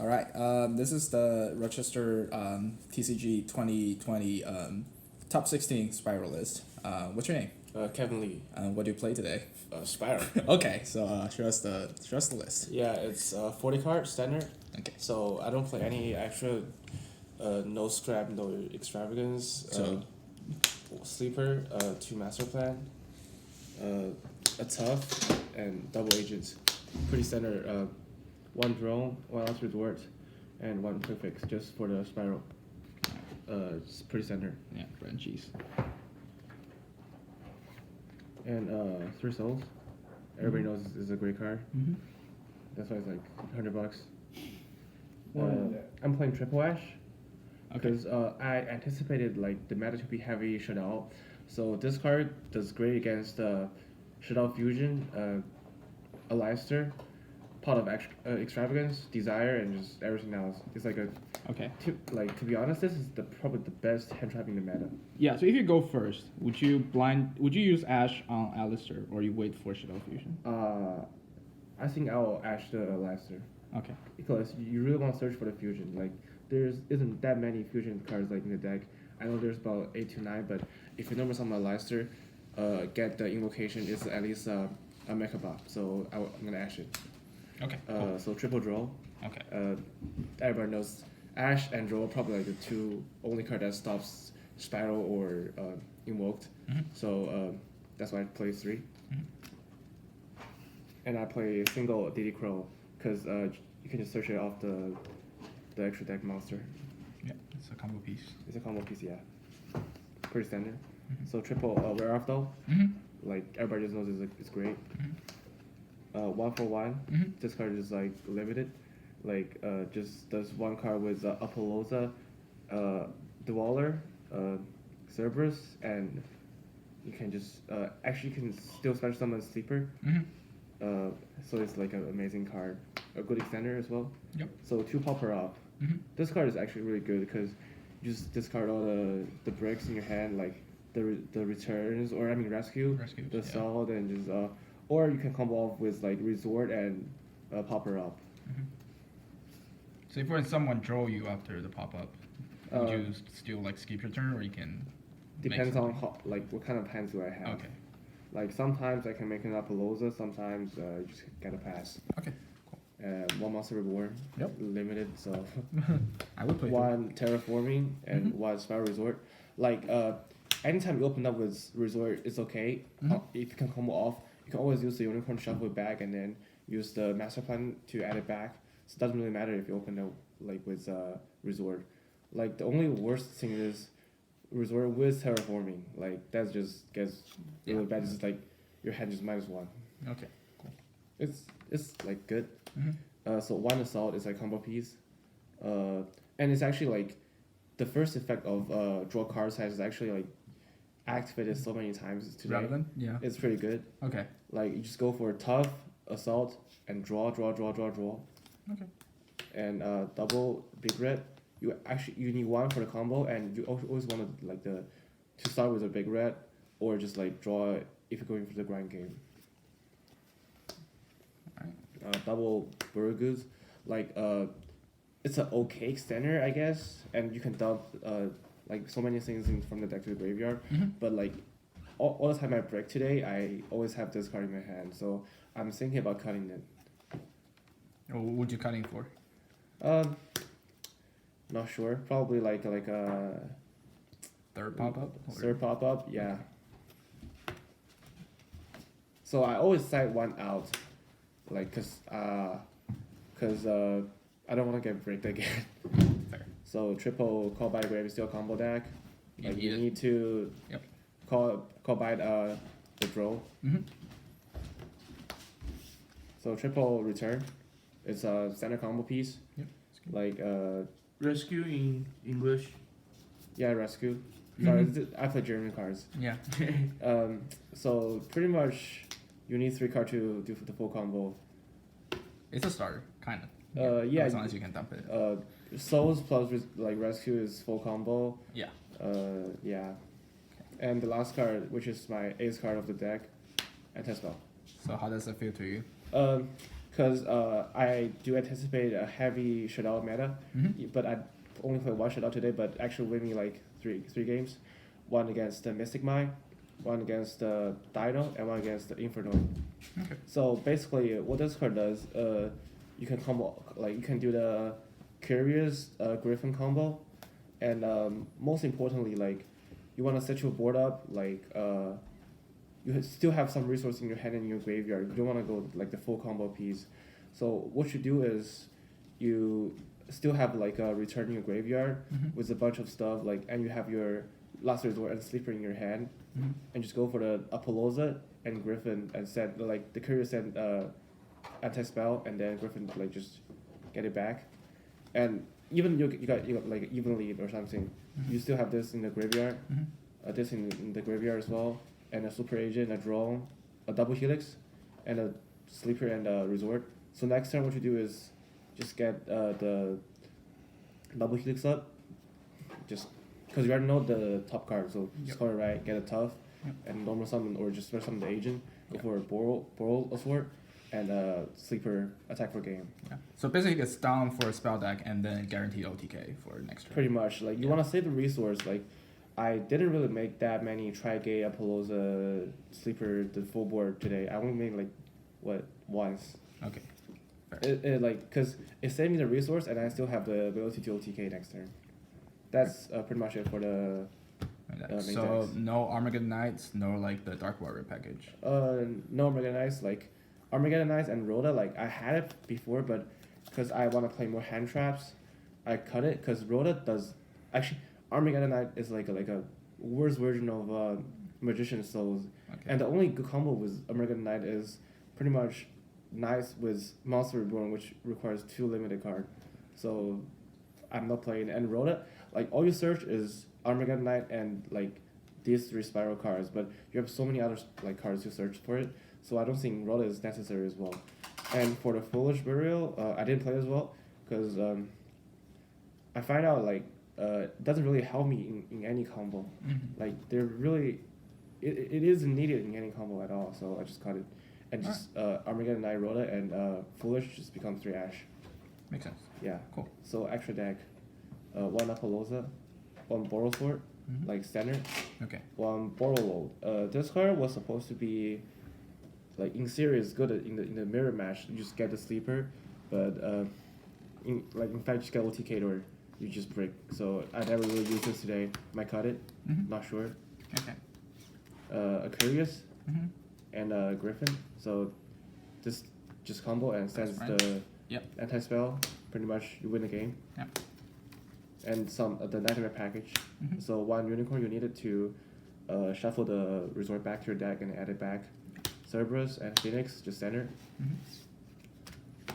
All right. This is the Rochester TCG 2020 top 16 Spyral list. What's your name? Kevin Lee. What do you play today? Spyral. Okay, so show us the list. Yeah, it's 40 card standard. Okay. So I don't play any extra, no scrap, no extravagance. So- Sleeper, 2 master plan, a tough, and double agents. Pretty standard. 1 drone, 1 last resort, and 1 quick fix just for the Spyral. It's pretty standard. Yeah, bread and cheese. And 3 souls. Everybody knows this is a great card. Mm-hmm. That's why it's like $100. What is it? I'm playing triple ash Okay. because I anticipated like the meta to be heavy shutout. So this card does great against shutout fusion, Aleister, pot of extravagance, desire, and just everything else. It's like Okay. to be honest, this is probably the best hand trap in the meta. Yeah, so if you go first, would you use Ash on Alistair or you wait for Shadow Fusion? I think I'll ash the Aleister Okay. because you really want to search for the fusion. Like isn't that many fusion cards like in the deck. I know there's about 8 to 9, but if you normally summon Aleister, get the invocation is at least a mecha bot. So I'm gonna ash it. Okay. So triple draw. Okay. Everybody knows Ash and draw are probably like the 2 only card that stops Spyral or invoked. Mhm. So that's why I play 3. Mhm. And I play single DD Crow because you can just search it off the extra deck monster. Yeah, it's a combo piece. It's a combo piece, yeah. Pretty standard. Mhm. So triple rare off though. Mm-hmm. Like everybody just knows it's great. Mhm. 1 for 1. Mhm. This card is like limited. Like just does 1 card with Apollosa, Dweller, Cerberus, and you can just actually you can still special summon Sleeper. Mm-hmm. So it's like an amazing card, a good extender as well. Yep. So 2 popper up. Mm-hmm. This card is actually really good because you just discard all the bricks in your hand, like the returns or rescue, Rescues, the yeah. salt, and just or you can combo off with like resort and popper up. So if when someone draw you after the pop-up, would Uh, you still like skip your turn or you can make Depends on something? how, like what kind of hands do I have. Okay. Like sometimes I can make an Apollosa, sometimes you just gotta pass. Okay. 1 monster reward. Yep. Limited, so I would play 1 terraforming and Mhm. 1 Spyral resort. Like anytime you open up with resort, it's okay. Mhm. If you can combo off, you can always use the unicorn to shuffle it back and then use the master plan to add it back. So it doesn't really matter if you open it like with resort. Like the only worst thing is resort with terraforming. Like that just gets really Yeah. bad. It's just like your hand is -1. Okay. Cool. It's like good. Mm-hmm. So 1 assault is a combo piece, and it's actually like the first effect of draw cards has actually like activated so many times today. Relevant? Yeah. It's pretty good. Okay. Like you just go for tough assault and draw, Okay. and double big red. You need 1 for the combo, and you always want to start with a big red, or just like draw if you're going for the grind game. Double Burgoos, like it's an okay extender, I guess, and you can dump like so many things from the deck to the graveyard. Mm-hmm. But like all the time I break today, I always have this card in my hand, so I'm thinking about cutting it. Or what would you cutting for? Not sure. Probably like a Third pop-up? Or- third pop up, yeah. So I always side 1 out, like cause I don't want to get bricked again. Fair. So triple call by grave is still combo deck. You Like need you it. need to Yep. call by the draw. Mm-hmm. So triple return. It's a standard combo piece. Yep. It's good. Like Rescue in English. yeah, rescue. Sorry, Mhm. I play German cards. Yeah. So pretty much you need 3 cards to do the full combo. It's a starter, kind of. Yeah. As long as you can dump it. Souls plus rescue is full combo. Yeah. Yeah. And the last card, which is my ace card of the deck, Anti-spell. So how does it feel to you? because I do anticipate a heavy shutout meta, but I only played one shutout today, but actually winning like three games, one against the Mystic Mine, one against the Dino, and one against the Inferno. Okay. So basically, what this card does, you can combo, like you can do the Curious Griffin combo, and most importantly, like you want to set your board up like you still have some resource in your hand and in your graveyard. You don't want to go like the full combo piece. So what you do is you still have like a return in your graveyard with a bunch of stuff like, and you have your Last Resort and Sleeper in your hand, and just go for the Apollosa and Griffin and send like the Curious and anti-spell, and then Griffin like just get it back, and even you got like even lead or something, you still have this in the graveyard, this in the graveyard as well, and a Super Agent, a Drone, a Double Helix, and a Sleeper and a Resort. So next turn what you do is just get the Double Helix up, just because you already know the top card, so just call it right, get a Tough, and normal summon or just special summon the agent, go for a Boral Assault, and Sleeper attack for game. Yeah. So basically, it's down for a spell deck and then guaranteed OTK for next turn. Pretty much, like you want to save the resource. Like I didn't really make that many Tri-Gate, Apollosa, Sleeper, the full board today. I only made like once. Okay. It like because it saved me the resource and I still have the ability to OTK next turn. That's pretty much it for the. Main So decks. no Armageddon Knights, no like the Dark Warrior package. No Armageddon Knights, like Armageddon Knights and Rhoda, like I had it before, but because I want to play more hand traps, I cut it because Rhoda does actually Armageddon Knight is like a worse version of Magician Souls, and the only good combo with Armageddon Knight is pretty much Knights with Monster Reborn, which requires 2 limited card, so I'm not playing. And Rhoda, like all you search is Armageddon Knight and like these 3 Spyral cards, but you have so many other like cards to search for it. So I don't think Rhoda is necessary as well. And for the Foolish Burial, I didn't play as well because I find out like it doesn't really help me in any combo. Like they're really, it isn't needed in any combo at all. So I just cut it, and just Armageddon Knight Rhoda and Foolish just becomes 3 Ash. Makes sense. Yeah. Cool. So extra deck, 1 Apollosa, 1 Boral Sword, like standard. Okay. 1 Boral Load. This card was supposed to be like in series good in the mirror match. You just get the Sleeper, but in fact just get OTK or you just break. So I never really used this today. Might cut it. Not sure. Okay. A Curious and a Griffin. So this just combo and sends the anti-spell. Pretty much you win the game. Yeah. And the Nightmare package. So 1 Unicorn, you needed to shuffle the Resort back to your deck and add it back. Cerberus and Phoenix, just standard.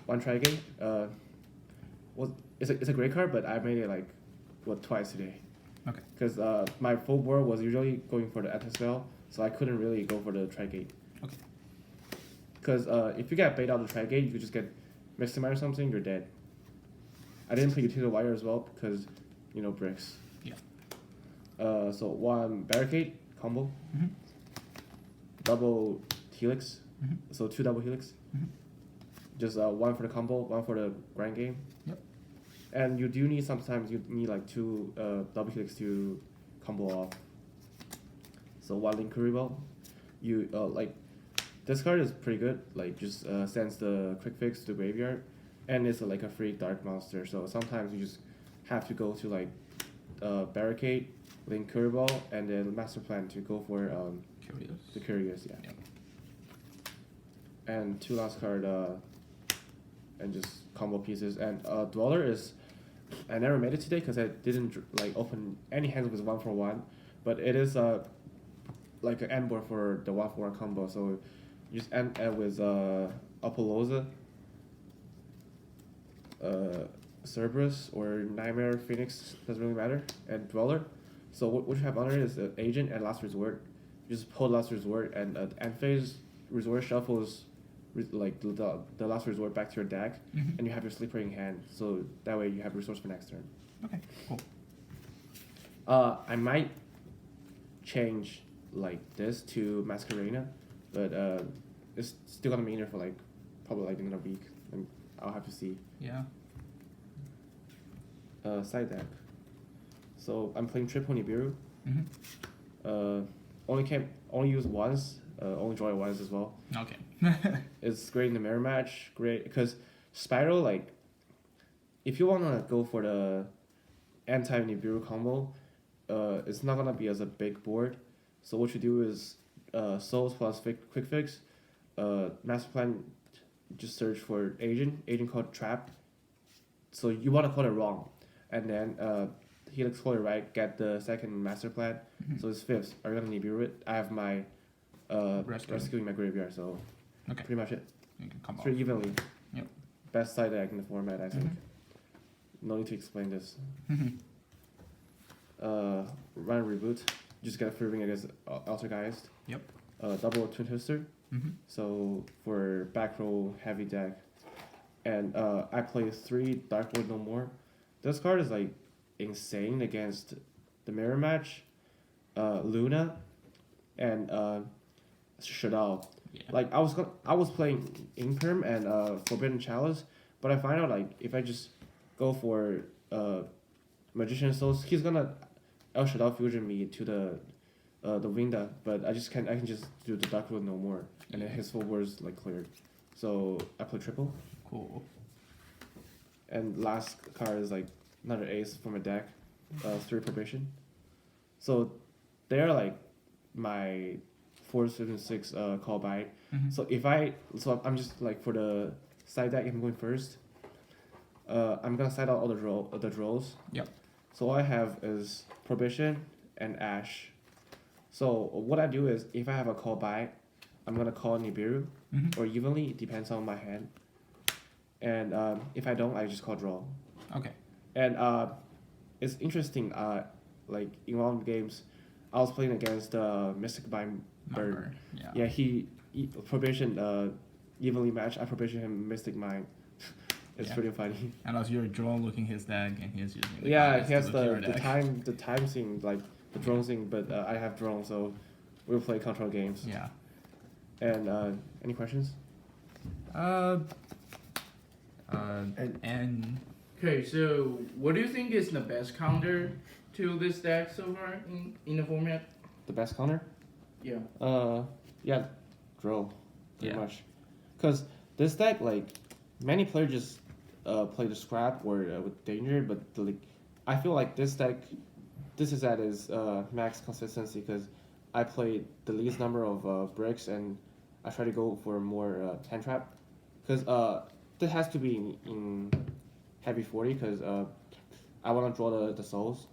1 Tri-Gate. It's a great card, but I made it like twice today. Okay. Because my full board was usually going for the anti-spell, so I couldn't really go for the Tri-Gate. Okay. Because if you get bait out the Tri-Gate, you could just get Mixamite or something, you're dead. I didn't play Utility Wire as well because, bricks. Yeah. So 1 Barricade combo. Double Helix. So 2 Double Helix. Just 1 for the combo, 1 for the grind game. Yep. And you do need sometimes you need like 2 Double Helix to combo off. So 1 Linkuriboh. You like this card is pretty good. Like just sends the quick fix to graveyard, and it's like a free dark monster. So sometimes you just have to go to like Barricade, Linkuriboh, and then Master Plan to go for Curious. the Curious, yeah. Yep. And 2 last card, and just combo pieces. And Dweller is, I never made it today because I didn't like open any hands with 1-for-1, but it is like an end board for the 1-for-1 combo. So you just end with Apollosa, Cerberus or Nightmare Phoenix, doesn't really matter, and Dweller. So what you have under it is the Agent and Last Resort. You just pull Last Resort, and end phase Resort shuffles like the Last Resort back to your deck, and you have your Sleeper in hand. So that way you have resource for next turn. Okay. Cool. I might change like this to Masquerena, but it's still gonna be in there for like probably like another week. I'll have to see. Yeah. Side deck. So I'm playing triple Nibiru. Mm-hmm. Only use once. Only draw it once as well. Okay. It's great in the mirror match. Great because Spyral, like, if you wanna go for the anti Nibiru combo, it's not gonna be as a big board. So what you do is souls plus quick fix. Master plan, just search for agent called trap. So you wanna call it wrong, and then helix call it right. Get the second master plan. Mhm. So it's fifth. Are you gonna Nibiru it? I have my rescue in my graveyard. So Okay. pretty much it. You can come off. Pretty evenly. Yep. Best side deck in the format, I think. Mhm. No need to explain this. Mhm. Run reboot. Just get a free ring against Altergeist. Yep. Double Twin Twister. Mhm. So for back row heavy deck. And I play 3 Dark Void No More. This card is like insane against the mirror match, Luna, and Shadal. Yeah. Like I was playing Imperm and Forbidden Chalice, but I find out like if I just go for Magician Souls, he's gonna El Shaddai fusion me to the Winda, but I can just do the Dark Road No More, and then his full board is like cleared. So I play triple, Cool. and last card is like another ace from a deck, 3 probation. So they're like my 4, 7, 6 call by. Mhm. So I'm just like for the side deck, if I'm going first. I'm gonna side out all the draws. Yep. So all I have is probation and ash. So what I do is if I have a call by, I'm gonna call Nibiru Mhm. or evenly. It depends on my hand. And if I don't, I just call draw. Okay. And it's interesting. Like in one of the games, I was playing against Mystic Bind Bird. Number. Yeah. Yeah, he probation evenly matched. I probation him Mystic Mind. It's Yeah. pretty funny. And as you're drone looking his deck, and he's using. The Yeah, goddess he has to look your the deck. time thing, like the drone thing, but I have drone, so we'll play control games. Yeah. And any questions? And Okay, so what do you think is the best counter to this deck so far in the format? The best counter? Yeah. Yeah, draw, pretty Yeah. much. Cause this deck, like, many players just play the scrap or with danger, but I feel like this deck, this is at its max consistency because I play the least number of bricks and I try to go for more hand trap, because this has to be in heavy 40 because I want to draw the souls.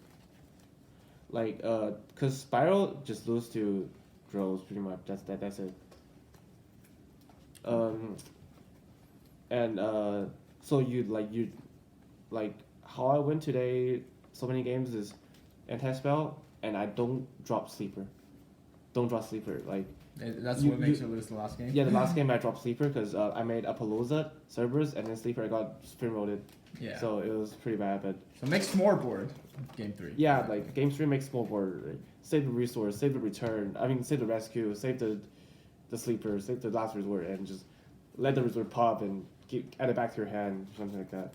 Like, because Spyral just lose to draws pretty much. That's it. And so you like how I win today. So many games is anti-spell, and I don't drop sleeper. Don't drop sleeper. Like That's You- what makes you- you lose the last game. yeah, the last game I dropped sleeper because I made Apollosa Cerberus, and then sleeper I got spin rolled. Yeah. So it was pretty bad, but So make smoreboard game 3. yeah, like game 3 makes small board. Right? Save the resource, save the return. I mean, save the rescue, save the sleeper, save the last resort, and just let the resort pop and add it back to your hand, something like that.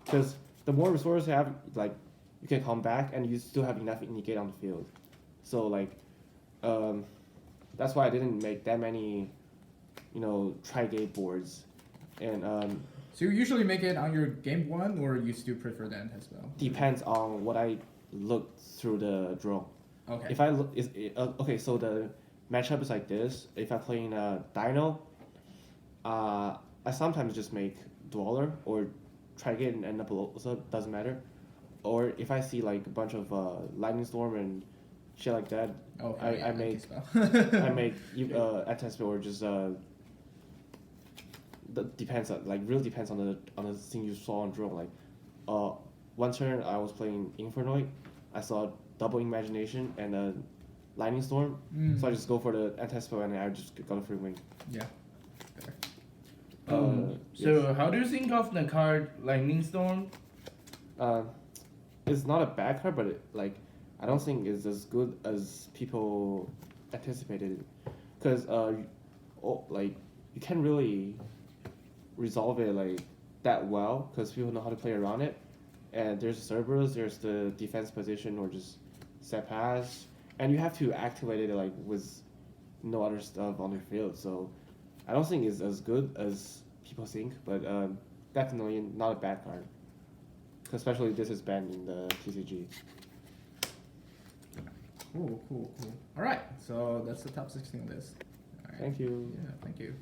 Because the more resources you have, like you can come back and you still have enough negate on the field. So like, that's why I didn't make that many, tri-gate boards, and So you usually make it on your game 1, or you still prefer the anti-spell? depends on what I look through the draw. Okay. If I look, okay, so the matchup is like this. If I play in a Dino, I sometimes just make Dweller or try to get an end up so doesn't matter. Or if I see like a bunch of Lightning Storm and shit like that, Okay. I make anti-spell. I make attest or just that depends on really depends on the thing you saw on draw. Like one turn I was playing Infernoid, I saw double imagination and a lightning storm, so I just go for the anti-spell and I just got a free win. Yeah. Fair. So how do you think of the card Lightning Storm? It's not a bad card, but I don't think it's as good as people anticipated, because you can't really resolve it that well because people know how to play around it. And there's Cerberus, there's the defense position or just set pass, and you have to activate it like with no other stuff on the field. So I don't think it's as good as people think, but definitely not a bad card. Especially this is banned in the TCG. Cool. All right, so that's the top 16 list. All right. Thank you. Yeah, thank you.